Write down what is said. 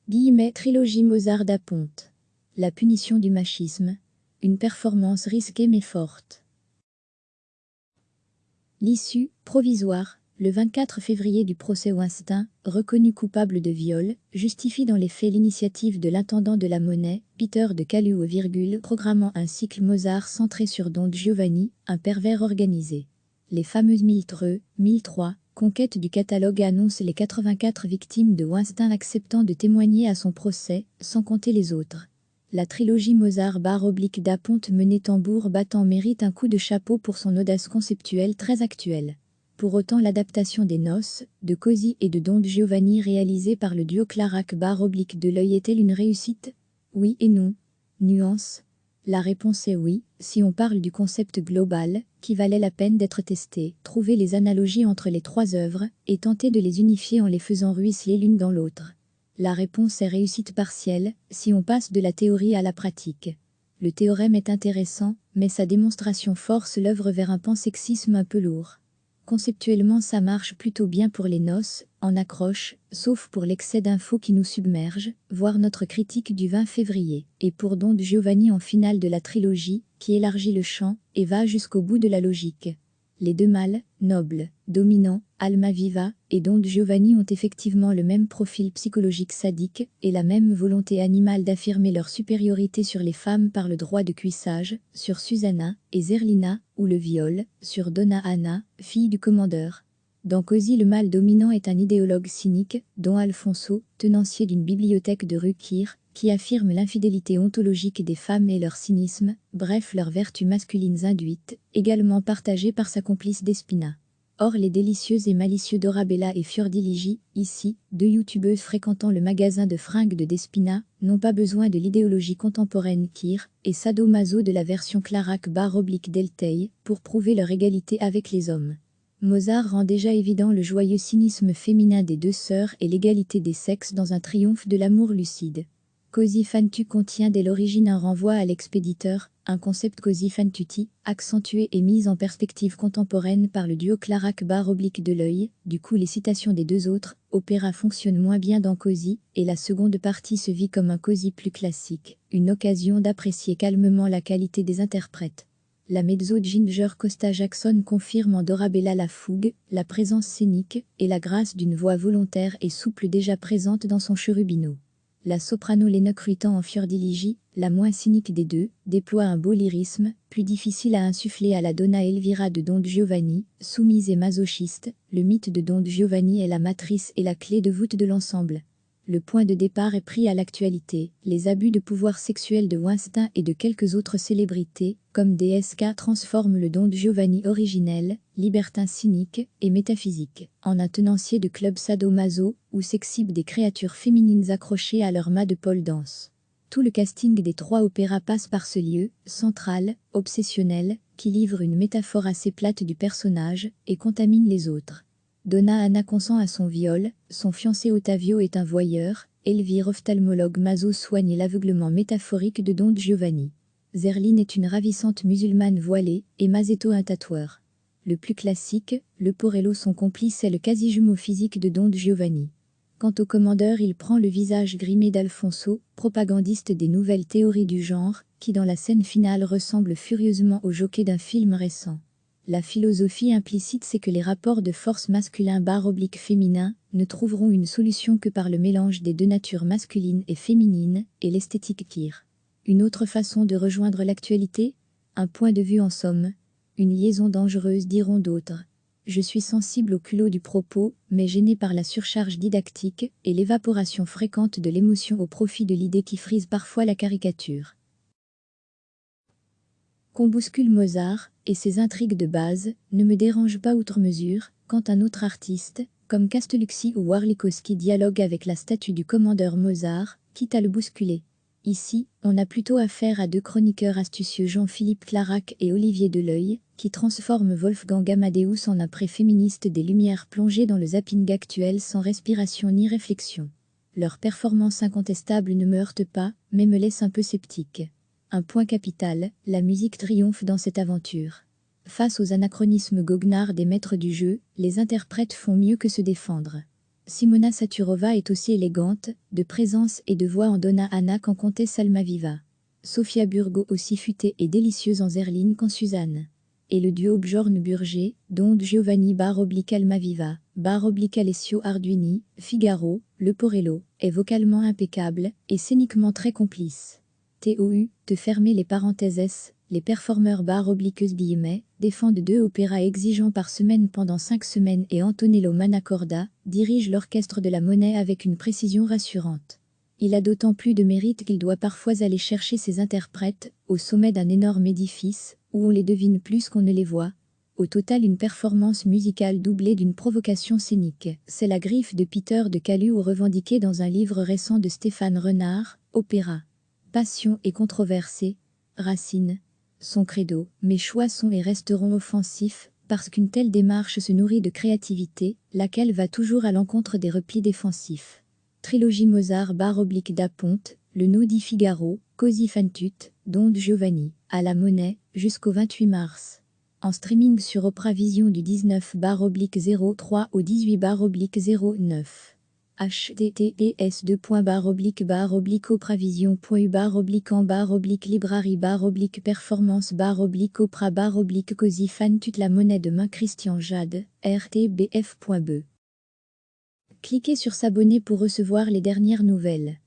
Trilogie Mozart d'Aponte. La punition du machisme. Une performance risquée mais forte. L'issue, provisoire, le 24 février du procès Weinstein, reconnu coupable de viol, justifie dans les faits l'initiative de l'intendant de la Monnaie, Peter de Caluwo, programmant un cycle Mozart centré sur Don Giovanni, un pervers organisé. Les fameuses 1003 conquêtes du catalogue annoncent les 84 victimes de Weinstein acceptant de témoigner à son procès, sans compter les autres. La trilogie Mozart/d'Aponte menée tambour battant mérite un coup de chapeau pour son audace conceptuelle très actuelle. Pour autant, l'adaptation des Noces, de Così et de Don Giovanni réalisée par le duo Clairac/de l'Œil est-elle une réussite? Oui et non. Nuance. La réponse est oui, si on parle du concept global, qui valait la peine d'être testé, trouver les analogies entre les trois œuvres, et tenter de les unifier en les faisant ruisseler l'une dans l'autre. La réponse est réussite partielle, si on passe de la théorie à la pratique. Le théorème est intéressant, mais sa démonstration force l'œuvre vers un pansexisme un peu lourd. Conceptuellement ça marche plutôt bien pour les Noces, en accroche, sauf pour l'excès d'infos qui nous submerge, voire notre critique du 20 février, et pour Don Giovanni en finale de la trilogie, qui élargit le champ, et va jusqu'au bout de la logique. Les deux mâles, nobles, dominants, Almaviva et Don Giovanni ont effectivement le même profil psychologique sadique et la même volonté animale d'affirmer leur supériorité sur les femmes par le droit de cuissage, sur Susanna et Zerlina, ou le viol, sur Donna Anna, fille du commandeur. Dans Così, le mâle dominant est un idéologue cynique, Don Alfonso, tenancier d'une bibliothèque de Rukir, qui affirme l'infidélité ontologique des femmes et leur cynisme, bref leurs vertus masculines induites, également partagées par sa complice Despina. Or les délicieux et malicieux Dorabella et Fiordiligi, ici, deux youtubeuses fréquentant le magasin de fringues de Despina, n'ont pas besoin de l'idéologie contemporaine Kir et Sadomaso de la version Clairac/Delteil pour prouver leur égalité avec les hommes. Mozart rend déjà évident le joyeux cynisme féminin des deux sœurs et l'égalité des sexes dans un triomphe de l'amour lucide. Così fan tu contient dès l'origine un renvoi à l'expéditeur, un concept Così fan tutti, accentué et mis en perspective contemporaine par le duo Clairac/de l'Œil. Du coup les citations des deux autres opéras fonctionnent moins bien dans Così, et la seconde partie se vit comme un Così plus classique, une occasion d'apprécier calmement la qualité des interprètes. La mezzo Ginger Costa Jackson confirme en Dorabella la fougue, la présence scénique et la grâce d'une voix volontaire et souple déjà présente dans son cherubino. La soprano Lena Cruitan en Fiordiligi, la moins cynique des deux, déploie un beau lyrisme, plus difficile à insuffler à la Donna Elvira de Don Giovanni, soumise et masochiste. Le mythe de Don Giovanni est la matrice et la clé de voûte de l'ensemble. Le point de départ est pris à l'actualité, les abus de pouvoir sexuel de Weinstein et de quelques autres célébrités, comme DSK transforment le Don Giovanni originel, libertin cynique et métaphysique, en un tenancier de club sadomaso, où s'exhibent des créatures féminines accrochées à leur mât de pole dance. Tout le casting des trois opéras passe par ce lieu, central, obsessionnel, qui livre une métaphore assez plate du personnage, et contamine les autres. Donna Anna consent à son viol, son fiancé Ottavio est un voyeur, Elvire ophtalmologue Maso soigne l'aveuglement métaphorique de Don Giovanni. Zerline est une ravissante musulmane voilée, et Masetto un tatoueur. Le plus classique, le Porello son complice est le quasi-jumeau physique de Don Giovanni. Quant au commandeur, il prend le visage grimé d'Alfonso, propagandiste des nouvelles théories du genre, qui dans la scène finale ressemble furieusement au jockey d'un film récent. La philosophie implicite c'est que les rapports de force masculin/féminin ne trouveront une solution que par le mélange des deux natures masculines et féminines, et l'esthétique Kir. Une autre façon de rejoindre l'actualité? Un point de vue en somme. Une liaison dangereuse diront d'autres. Je suis sensible au culot du propos, mais gêné par la surcharge didactique et l'évaporation fréquente de l'émotion au profit de l'idée qui frise parfois la caricature. Qu'on bouscule Mozart, et ses intrigues de base, ne me dérangent pas outre mesure, quand un autre artiste, comme Castellucci ou Warlikowski dialogue avec la statue du commandeur Mozart, quitte à le bousculer. Ici, on a plutôt affaire à deux chroniqueurs astucieux Jean-Philippe Clairac et Olivier Deleuil, qui transforment Wolfgang Amadeus en un pré-féministe des Lumières plongé dans le zapping actuel sans respiration ni réflexion. Leur performance incontestable ne me heurte pas, mais me laisse un peu sceptique. Un point capital, la musique triomphe dans cette aventure. Face aux anachronismes goguenards des maîtres du jeu, les interprètes font mieux que se défendre. Simona Saturova est aussi élégante, de présence et de voix en Donna Anna qu'en Comtesse Almaviva. Sofia Burgo aussi futée et délicieuse en Zerline qu'en Suzanne. Et le duo Bjorn-Burger, dont Giovanni Almaviva, Alessio Arduini, Figaro, Le Porello, est vocalement impeccable et scéniquement très complice. TOU, de fermer les parenthèses, les performeurs guillemets, défendent 2 opéras exigeants par semaine pendant 5 semaines et Antonello Manacorda dirige l'orchestre de la Monnaie avec une précision rassurante. Il a d'autant plus de mérite qu'il doit parfois aller chercher ses interprètes au sommet d'un énorme édifice, où on les devine plus qu'on ne les voit. Au total, une performance musicale doublée d'une provocation scénique. C'est la griffe de Peter de Caluot revendiquée dans un livre récent de Stéphane Renard, Opéra. Passion et controversée, Racine. Son credo, mes choix sont et resteront offensifs, parce qu'une telle démarche se nourrit de créativité, laquelle va toujours à l'encontre des replis défensifs. Trilogie Mozart da Ponte, Le Nau di Figaro, Così fan tutte, Don Giovanni, à la Monnaie, jusqu'au 28 mars. En streaming sur Opera Vision du 19/03 au 18/09. https://en/library/opera-così fan tutte la Monnaie de main Christian Jade, rtbf.be. Cliquez sur s'abonner pour recevoir les dernières nouvelles.